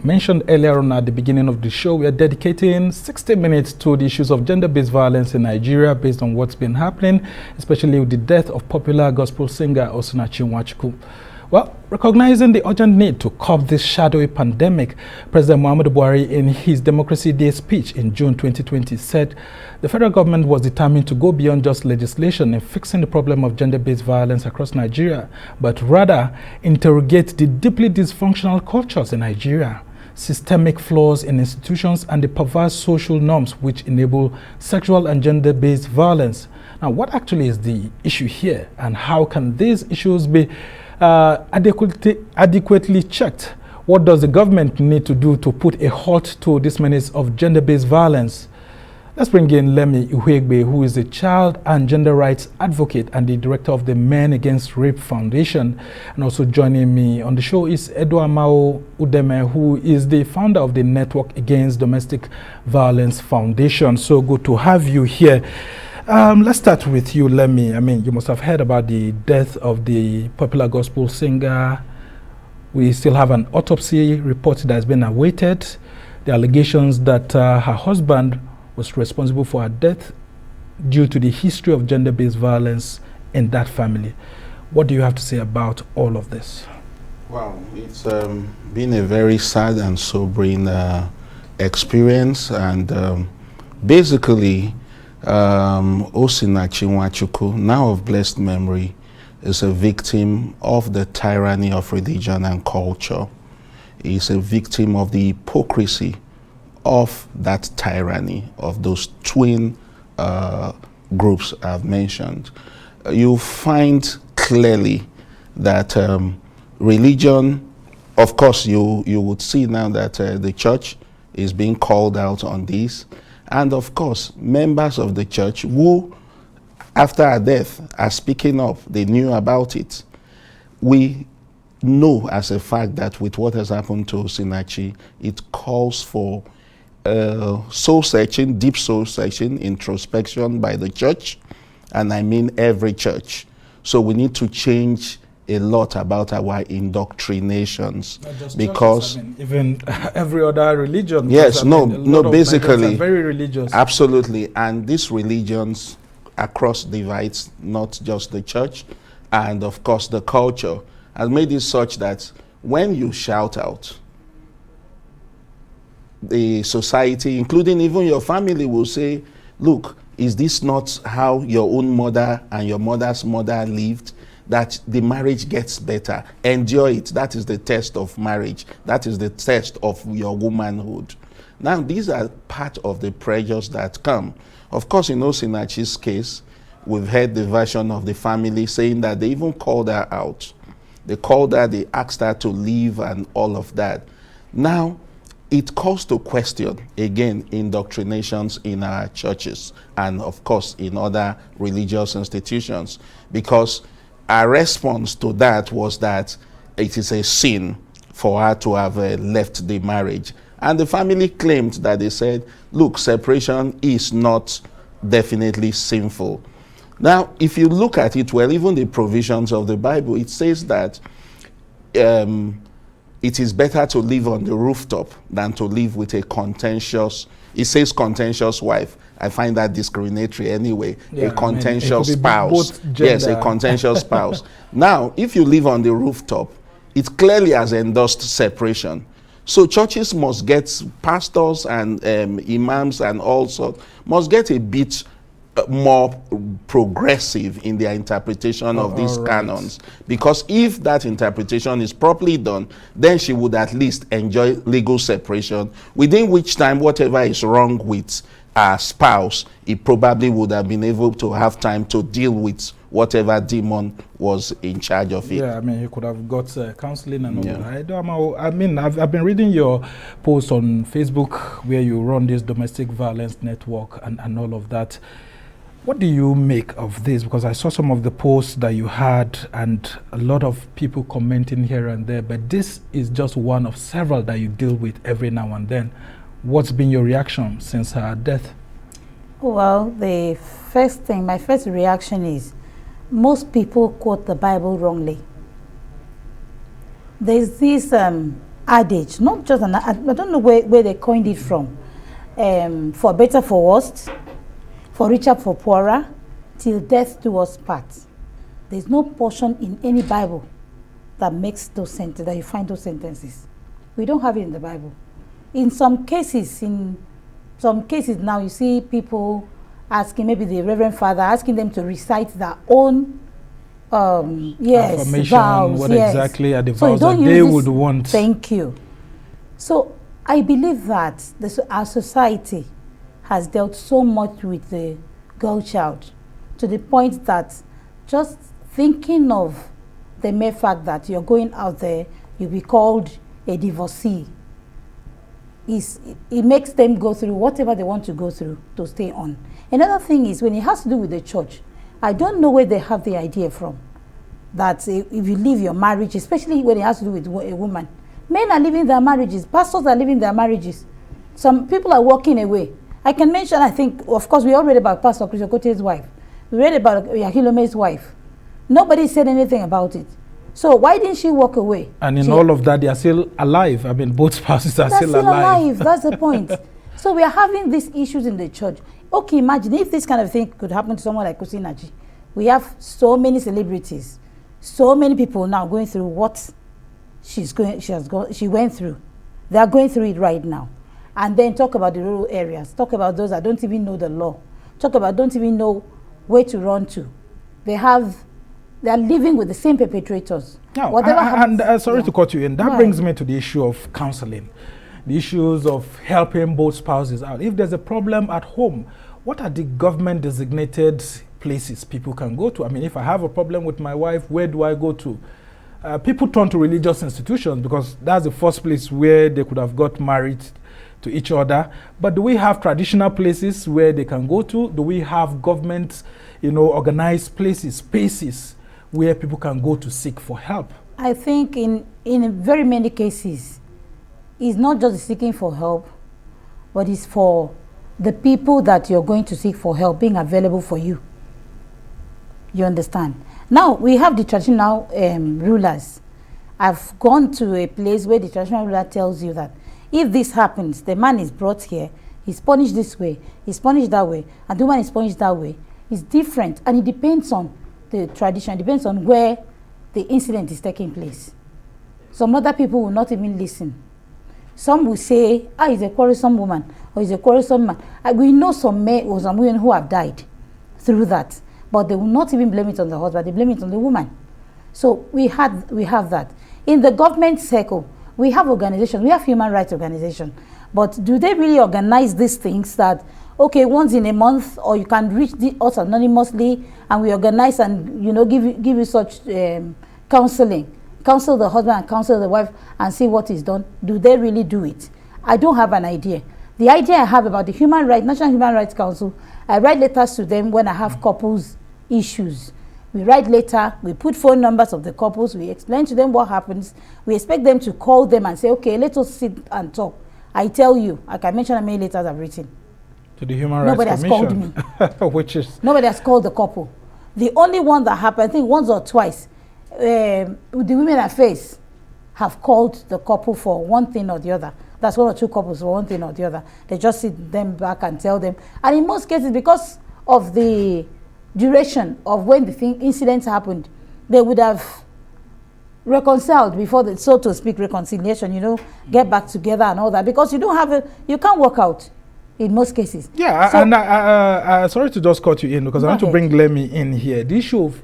mentioned earlier on at the beginning of the show, we are dedicating 60 minutes to the issues of gender-based violence in Nigeria based on what's been happening, especially with the death of popular gospel singer Osinachi Nwachukwu. Well, recognizing the urgent need to curb this shadowy pandemic, President Muhammadu Buhari, in his Democracy Day speech in June 2020, said the federal government was determined to go beyond just legislation in fixing the problem of gender-based violence across Nigeria, but rather interrogate the deeply dysfunctional cultures in Nigeria, systemic flaws in institutions, and the perverse social norms which enable sexual and gender-based violence. Now, what actually is the issue here, and how can these issues be adequately checked? What does the government need to do to put a halt to this menace of gender-based violence? Let's bring in Lemmy Ughegbe, who is a child and gender rights advocate and the director of the Men Against Rape Foundation. And also joining me on the show is Edoamawo Udeme, who is the founder of the Network Against Domestic Violence Foundation. So good to have you here. Let's start with you, Lemmy. I mean, you must have heard about the death of the popular gospel singer. We still have an autopsy report that has been awaited. The allegations that her husband was responsible for her death due to the history of gender-based violence in that family. What do you have to say about all of this? Well, it's been a very sad and sobering experience, and basically, Osinachi Nwachukwu, now of blessed memory, is a victim of the tyranny of religion and culture. He's a victim of the hypocrisy of that tyranny, of those twin groups I've mentioned. You find clearly that religion, of course, you would see now that the church is being called out on this. And of course, members of the church who, after her death, are speaking up. They knew about it. We know as a fact that with what has happened to Osinachi, it calls for soul searching, deep soul searching, introspection by the church, and I mean every church. So we need to change a lot about our indoctrinations, because churches, I mean, even every other religion. Yes, basically are very religious. Absolutely, and these religions across divides, not just the church, and of course the culture has made it such that when you shout out, the society, including even your family, will say, look, is this not how your own mother and your mother's mother lived? That the marriage gets better. Enjoy it. That is the test of marriage. That is the test of your womanhood. Now, these are part of the pressures that come. Of course, in Osinachi's case, we've heard the version of the family saying that they even called her out. They called her, they asked her to leave and all of that. Now, it calls to question, again, indoctrinations in our churches and, of course, in other religious institutions, because our response to that was that it is a sin for her to have left the marriage. And the family claimed that they said, look, separation is not definitely sinful. Now, if you look at it, well, even the provisions of the Bible, it says that it is better to live on the rooftop than to live with a contentious, it says contentious wife. I find that discriminatory anyway. Yeah, a contentious spouse. Yes, a contentious spouse. Now, if you live on the rooftop, it clearly has endorsed separation. So churches must get, pastors and imams and all sorts, must get a bit more progressive in their interpretation of these canons. Because if that interpretation is properly done, then she would at least enjoy legal separation, within which time whatever is wrong with her spouse, he probably would have been able to have time to deal with whatever demon was in charge of it. Yeah, I mean, he could have got counseling and all that. I mean, I've been reading your posts on Facebook where you run this domestic violence network and all of that. What do you make of this? Because I saw some of the posts that you had and a lot of people commenting here and there, but this is just one of several that you deal with every now and then. What's been your reaction since her death? Well, the first thing, my first reaction is most people quote the Bible wrongly. There's this adage, not just an, I don't know where they coined it from. For better, for worse, for richer, for poorer, till death do us part. There's no portion in any Bible that makes those sentences, that you find those sentences. We don't have it in the Bible. In some cases now, you see people asking, maybe the Reverend Father asking them to recite their own affirmation, vows, what yes. exactly are the So vows that they would want. Thank you. So I believe that our society has dealt so much with the girl child to the point that just thinking of the mere fact that you're going out there, you'll be called a divorcee, it makes them go through whatever they want to go through to stay on. Another thing is when it has to do with the church, I don't know where they have the idea from that if you leave your marriage, especially when it has to do with a woman, men are leaving their marriages, pastors are leaving their marriages, some people are walking away. I can mention, I think, of course, we all read about Pastor Chris Okote's wife. We read about Yahilome's wife. Nobody said anything about it. So why didn't she walk away? And in all of that, they are still alive. I mean, both spouses are still alive. That's the point. So we are having these issues in the church. Okay, imagine if this kind of thing could happen to someone like Kusinaji. We have so many celebrities, so many people now going through what she went through. They are going through it right now. And then talk about the rural areas. Talk about those that don't even know the law. Talk about don't even know where to run to. They are living with the same perpetrators. No, sorry to cut you in. That brings me to the issue of counseling, the issues of helping both spouses out. If there's a problem at home, what are the government designated places people can go to? I mean, if I have a problem with my wife, where do I go to? People turn to religious institutions because that's the first place where they could have got married to each other. But do we have traditional places where they can go to? Do we have government, organized places, spaces where people can go to seek for help? I think in very many cases, it's not just seeking for help, but it's for the people that you're going to seek for help being available for you. You understand? Now, we have the traditional rulers. I've gone to a place where the traditional ruler tells you that if this happens, the man is brought here, he's punished this way, he's punished that way, and the woman is punished that way. It's different, and it depends on the tradition, it depends on where the incident is taking place. Some other people will not even listen. Some will say, he's a quarrelsome woman, or he's a quarrelsome man. We know some men or some women who have died through that, but they will not even blame it on the husband, they blame it on the woman. So we have that. In the government circle, we have organizations, we have human rights organizations, but do they really organize these things that, okay, once in a month, or you can reach us anonymously, and we organize and give you such counseling, counsel the husband and counsel the wife, and see what is done? Do they really do it? I don't have an idea. The idea I have about the National Human Rights Council, I write letters to them when I have couples issues. We write letter, we put phone numbers of the couples, we explain to them what happens. We expect them to call them and say, okay, let us sit and talk. I tell you, I can mention how many letters I've written. To the Human Rights Commission. Nobody has called me. Which is? Nobody has called the couple. The only one that happened, I think once or twice, the Women Affairs have called the couple for one thing or the other. That's one or two couples for one thing or the other. They just sit them back and tell them. And in most cases, because of the duration of when the incidents happened, they would have reconciled before the, so to speak, reconciliation, get back together and all that, because you can't work out in most cases. Yeah, so, and sorry to just cut you in, because I want to bring Lemmy in here. The issue of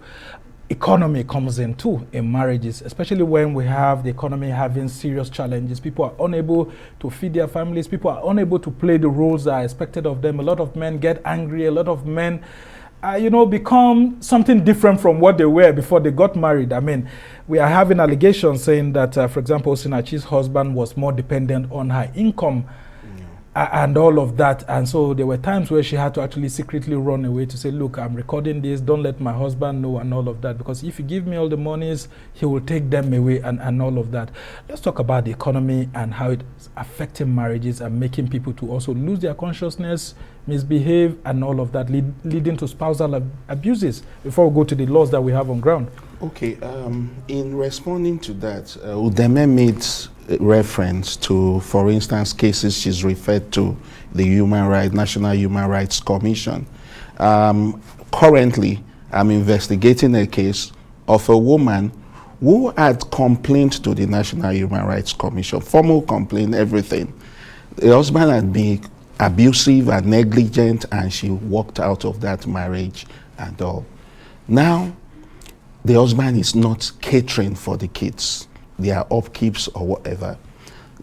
economy comes in too in marriages, especially when we have the economy having serious challenges. People are unable to feed their families. People are unable to play the roles that are expected of them. A lot of men get angry. A lot of men become something different from what they were before they got married. I mean, we are having allegations saying that, for example, Sinachi's husband was more dependent on her income and all of that. And so there were times where she had to actually secretly run away to say, look, I'm recording this, don't let my husband know, and all of that. Because if you give me all the monies, he will take them away and all of that. Let's talk about the economy and how it's affecting marriages and making people to also lose their consciousness, misbehave, and all of that, leading to spousal abuses, before we go to the laws that we have on ground? Okay, in responding to that, Udeme made reference to, for instance, cases she's referred to the National Human Rights Commission. Currently, I'm investigating a case of a woman who had complained to the National Human Rights Commission, formal complaint, everything. The husband had been abusive and negligent, and she walked out of that marriage and all. Now, the husband is not catering for the kids, their upkeeps or whatever.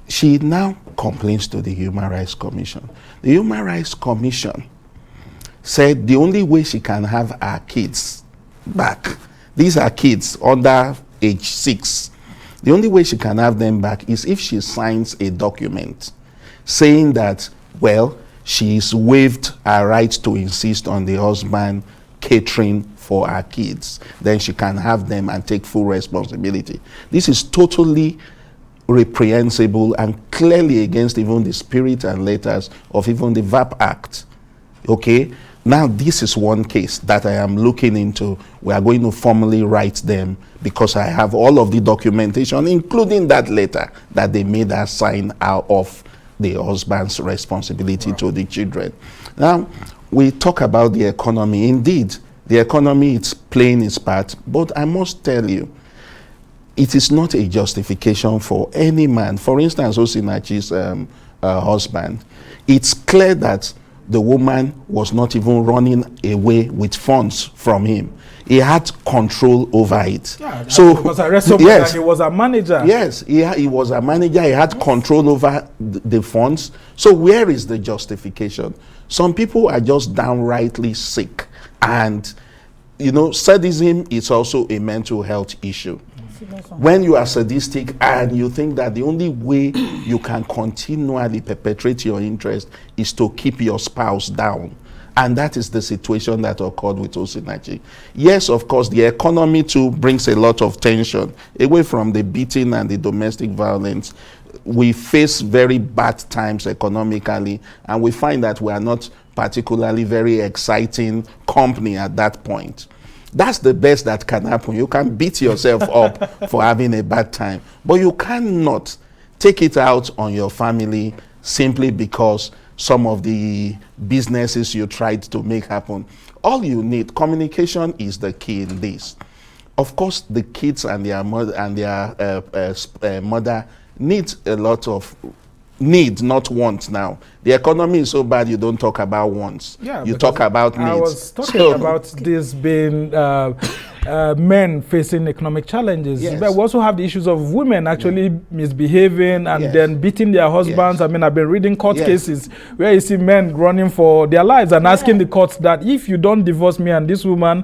She now complains to the Human Rights Commission. The Human Rights Commission said the only way she can have her kids back, these are kids under age 6, the only way she can have them back is if she signs a document saying that, well, she's waived her right to insist on the husband catering for her kids. Then she can have them and take full responsibility. This is totally reprehensible and clearly against even the spirit and letters of even the VAP Act. Okay? Now, this is one case that I am looking into. We are going to formally write them because I have all of the documentation, including that letter that they made her sign out of the husband's responsibility to the children. Now, we talk about the economy. Indeed, the economy is playing its part, but I must tell you, it is not a justification for any man. For instance, Osinachi's husband, it's clear that the woman was not even running away with funds from him. He had control over it. Yeah, so he was arrested, yes, he was a manager. Yes, he was a manager. He had control over the funds. So where is the justification? Some people are just downrightly sick. And, you know, sadism is also a mental health issue. When you are sadistic and you think that the only way you can continually perpetrate your interest is to keep your spouse down. And that is the situation that occurred with Osinachi. Yes, of course, the economy too brings a lot of tension. Away from the beating and the domestic violence, we face very bad times economically, and we find that we are not particularly very exciting company at that point. That's the best that can happen. You can beat yourself up for having a bad time, but you cannot take it out on your family simply because some of the businesses you tried to make happen. All you need, communication is the key in this. Of course, the kids and their mother need a lot of need, not wants now. The economy is so bad you don't talk about wants. Yeah, you talk about needs. I was talking about this being men facing economic challenges. Yes. But we also have the issues of women actually misbehaving and then beating their husbands. Yes. I mean, I've been reading court cases where you see men running for their lives and asking the courts that if you don't divorce me and this woman,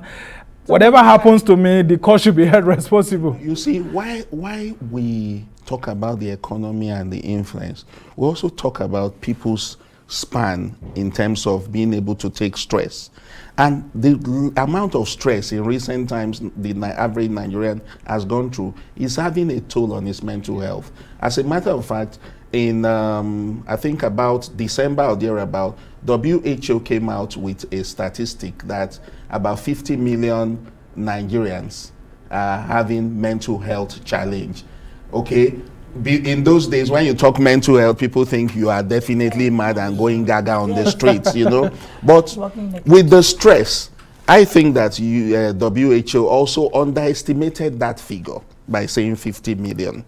whatever happens to me, the court should be held responsible. You see, why we talk about the economy and the influence, we also talk about people's span in terms of being able to take stress. And the amount of stress in recent times the average Nigerian has gone through is having a toll on his mental health. As a matter of fact, in I think about December or thereabout, WHO came out with a statistic that about 50 million Nigerians are having mental health challenge. Okay, in those days when you talk mental health, people think you are definitely mad and going gaga on the streets, you know. But with the stress, I think that WHO also underestimated that figure by saying 50 million.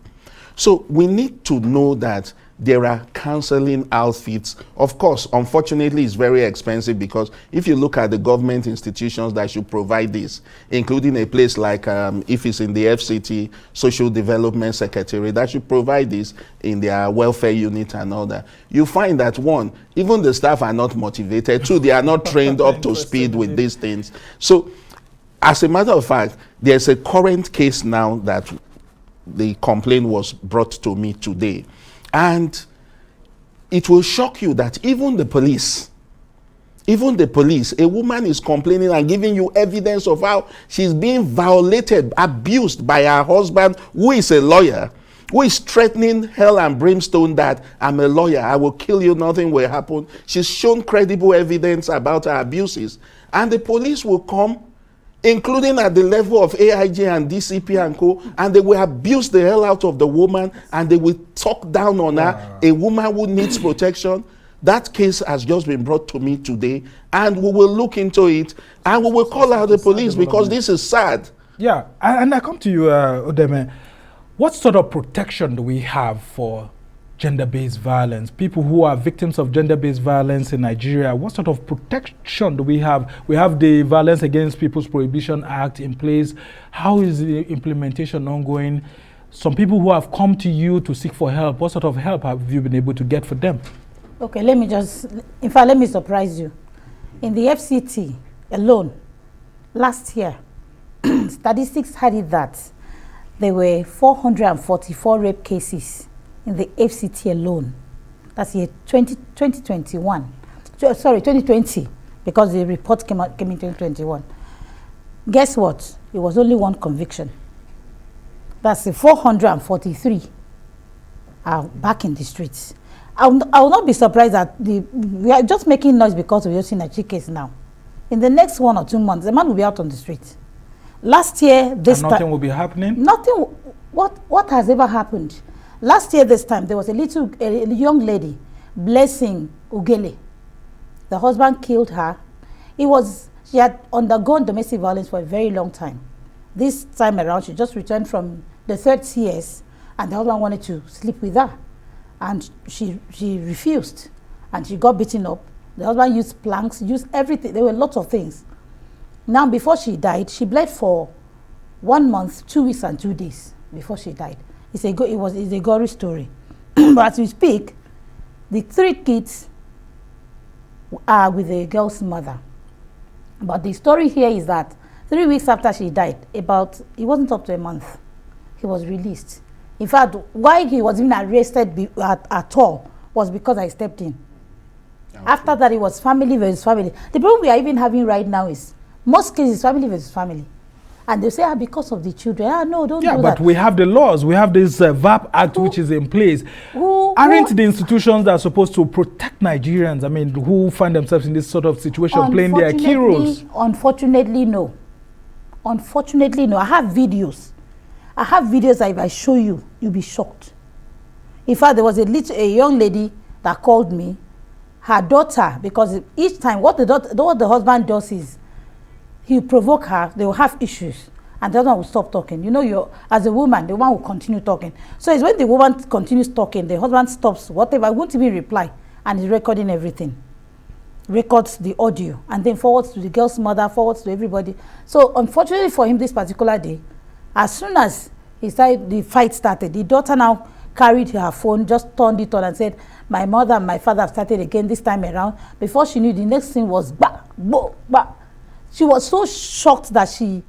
So we need to know that there are counseling outfits. Of course, unfortunately, it's very expensive because if you look at the government institutions that should provide this, including a place like, if it's in the FCT, Social Development Secretary, that should provide this in their welfare unit and all that, you find that one, even the staff are not motivated. Two, they are not trained up to speed with these things. So, as a matter of fact, there's a current case now that the complaint was brought to me today. And it will shock you that even the police, a woman is complaining and giving you evidence of how she's being violated, abused by her husband, who is a lawyer. who is threatening hell and brimstone that I'm a lawyer, I will kill you, nothing will happen. She's shown credible evidence about her abuses. And the police will come, including at the level of AIG and DCP and co, and they will abuse the hell out of the woman, and they will talk down on her, a woman who needs protection. That case has just been brought to me today, and we will look into it, and we will call out the police, because this is sad. Yeah, and I come to you, Udeme. What sort of protection do we have for gender-based violence? People who are victims of gender-based violence in Nigeria, what sort of protection do we have? We have the Violence Against People's Prohibition Act in place. How is the implementation ongoing? Some people who have come to you to seek for help, what sort of help have you been able to get for them? Okay, let me surprise you. In the FCT alone, last year, statistics had it that there were 444 rape cases in the FCT alone. That's year 2021. Sorry, 2020, because the report came in 2021. Guess what? It was only one conviction. That's the 443 are back in the streets. I will not be surprised that we are just making noise because of Osinachi case now. In the next 1 or 2 months, the man will be out on the street. Last year, this time, nothing will be happening? Nothing. What has ever happened? Last year, this time, there was a young lady, Blessing Ugele. The husband killed her. She had undergone domestic violence for a very long time. This time around, she just returned from the 3rd CS, and the husband wanted to sleep with her. And she refused, and she got beaten up. The husband used planks, used everything. There were lots of things. Now, before she died, she bled for 1 month, 2 weeks, and 2 days before she died. It's a gory story. But as we speak, the 3 kids are with the girl's mother. But the story here is that 3 weeks after she died, it wasn't up to a month, he was released. In fact, why he was even arrested at all was because I stepped in. Okay. After that, it was family versus family. The problem we are even having right now is most cases family versus family. And they say, because of the children. No, don't do that. Yeah, but we have the laws. We have this VAP Act which is in place. Aren't the institutions that are supposed to protect Nigerians, who find themselves in this sort of situation, playing their key roles? Unfortunately, no. Unfortunately, no. I have videos that if I show you, you'll be shocked. In fact, there was a young lady that called me. Her daughter, because each time what the husband does is, he'll provoke her, they will have issues, and the other one will stop talking. As a woman, the woman will continue talking. So it's when the woman continues talking, the husband stops, whatever, won't even reply, and he's recording everything. Records the audio, and then forwards to the girl's mother, forwards to everybody. So unfortunately for him, this particular day, as soon as the fight started, the daughter now carried her phone, just turned it on and said, my mother and my father have started again this time around. Before she knew, the next thing was bah, bah, bah. She was so shocked that she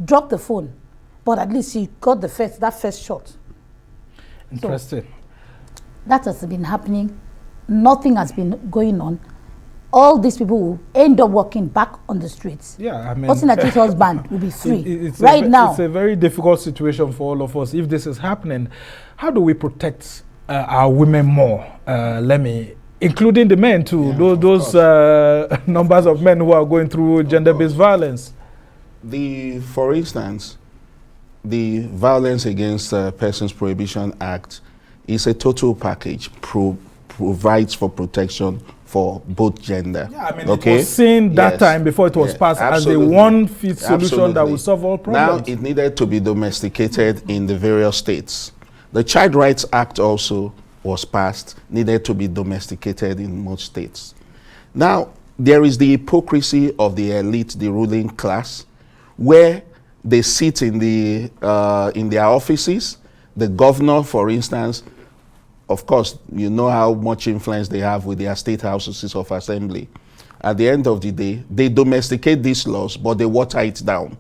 dropped the phone, but at least she got that first shot. Interesting. So, that has been happening. Nothing has been going on. All these people will end up walking back on the streets. Yeah, Osinachi's husband will be free it's now. It's a very difficult situation for all of us. If this is happening, how do we protect our women more, Lemmy? Including the men too, yeah, those numbers of men who are going through gender-based violence. For instance, the Violence Against Persons Prohibition Act is a total package, provides for protection for both gender. Yeah, it was seen that time before it was passed as the one-fit solution that will solve all problems. Now it needed to be domesticated in the various states. The Child Rights Act also was passed, needed to be domesticated in most states. Now, there is the hypocrisy of the elite, the ruling class, where they sit in their offices. The governor, for instance, of course, you know how much influence they have with their state houses of assembly. At the end of the day, they domesticate these laws, but they water it down.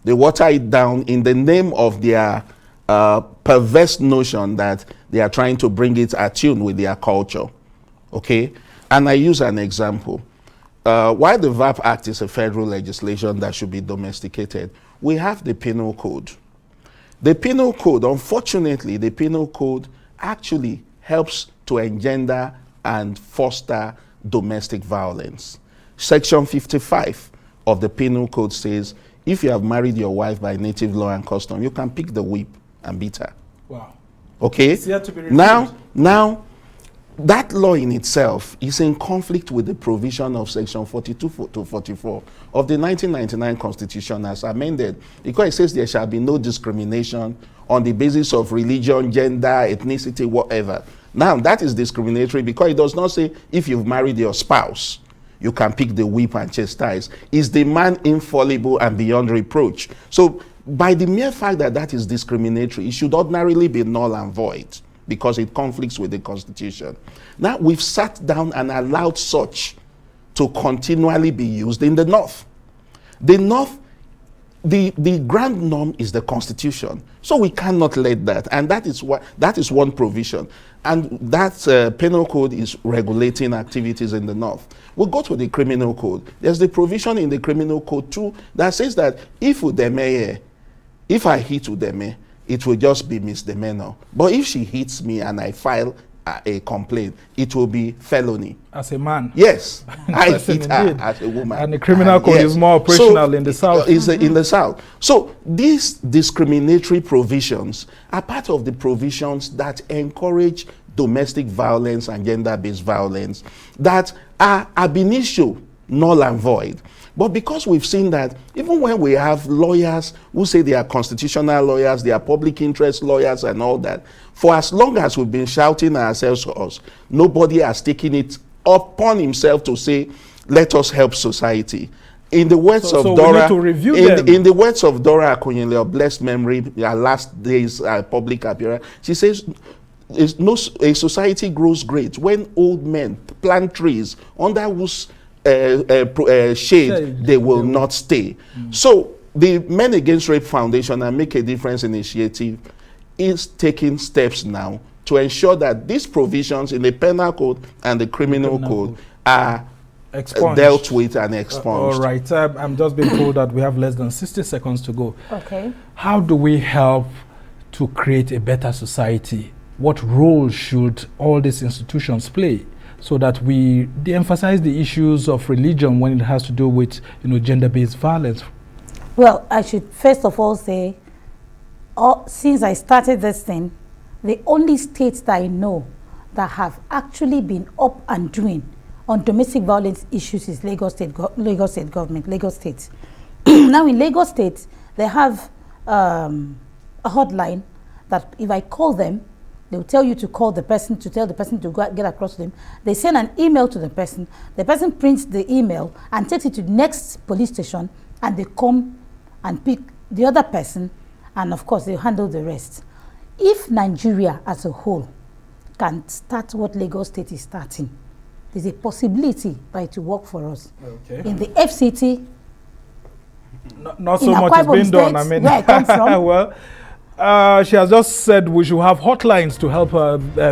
They water it down in the name of their perverse notion that they are trying to bring it attuned with their culture. Okay? And I use an example. While the VAP Act is a federal legislation that should be domesticated, we have the penal code. The penal code, unfortunately, the penal code actually helps to engender and foster domestic violence. Section 55 of the penal code says, if you have married your wife by native law and custom, you can pick the whip and beat her. Wow. Okay? It's yet to be reviewed. Now, that law in itself is in conflict with the provision of section 42 to 44 of the 1999 Constitution as amended, because it says there shall be no discrimination on the basis of religion, gender, ethnicity, whatever. Now, that is discriminatory because it does not say if you've married your spouse, you can pick the whip and chastise. Is the man infallible and beyond reproach? So, by the mere fact that that is discriminatory, it should ordinarily be null and void because it conflicts with the Constitution. Now, we've sat down and allowed such to continually be used in the North. The North, the grand norm is the Constitution. So we cannot let that. And that is one provision. And that penal code is regulating activities in the North. We'll go to the criminal code. There's the provision in the criminal code too that says that if I hit Udeme, it will just be misdemeanor. But if she hits me and I file a complaint, it will be felony. As a man? Yes. I hit her indeed. as a woman. And the criminal code is more operational in the South. Is in the South. So these discriminatory provisions are part of the provisions that encourage domestic violence and gender-based violence that are ab initio null and void. But because we've seen that even when we have lawyers who say they are constitutional lawyers, they are public interest lawyers and all that, for as long as we've been shouting ourselves to us, nobody has taken it upon himself to say, let us help society. In the words of Dora, we need to review them. In the words of Dora Akunyele of blessed memory, her last days public appearance, she says, a society grows great when old men plant trees under whose shade they will not stay. So the Men Against Rape Foundation and Make a Difference initiative is taking steps now to ensure that these provisions in the penal code and the criminal code are dealt with and expunged. All right, I'm just being told that we have less than 60 seconds to go. Okay. How do we help to create a better society? What role should all these institutions play so that we de-emphasize the issues of religion when it has to do with, gender-based violence? Well, I should first of all say, since I started this thing, the only states that I know that have actually been up and doing on domestic violence issues is Lagos State government, Lagos State. Now in Lagos State, they have a hotline that if I call them, they will tell you to call the person, to tell the person to get across to them. They send an email to the person prints the email and takes it to the next police station, and they come and pick the other person, and of course they handle the rest. If Nigeria as a whole can start what Lagos State is starting, there's a possibility that it will work for us. Okay. In the FCT, not so much is being done. I mean, where I come from, well, she has just said we should have hotlines to help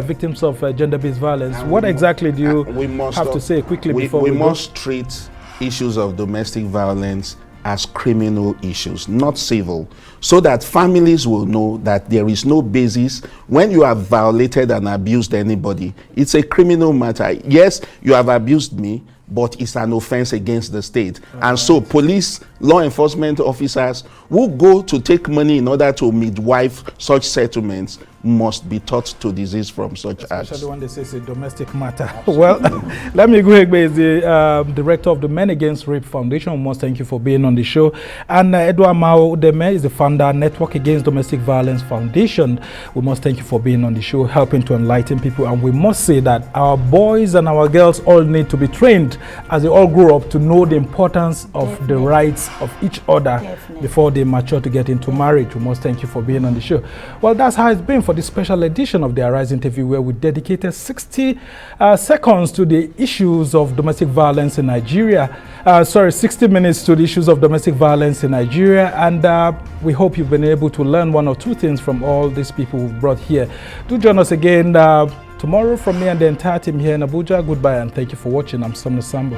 victims of gender-based violence. What exactly do you have to say quickly before we must treat issues of domestic violence as criminal issues, not civil, so that families will know that there is no basis when you have violated and abused anybody. It's a criminal matter. Yes, you have abused me, but it's an offense against the state. And so police, law enforcement officers who go to take money in order to midwife such settlements must be taught to desist from such acts. Especially when they say it's a domestic matter. Well, Lemmy Ughegbe is the director of the Men Against Rape Foundation. We must thank you for being on the show. And Edoamawo Udeme is the founder, Network Against Domestic Violence Foundation. We must thank you for being on the show, helping to enlighten people. And we must say that our boys and our girls all need to be trained as they all grow up to know the importance of the rights of each other before they mature to get into marriage. We must thank you for being on the show. Well, that's how it's been for this special edition of the Arise interview, where we dedicated 60 seconds to the issues of domestic violence in Nigeria. 60 minutes to the issues of domestic violence in Nigeria. And we hope you've been able to learn one or two things from all these people we've brought here. Do join us again tomorrow from me and the entire team here in Abuja. Goodbye and thank you for watching. I'm Samna Sambo.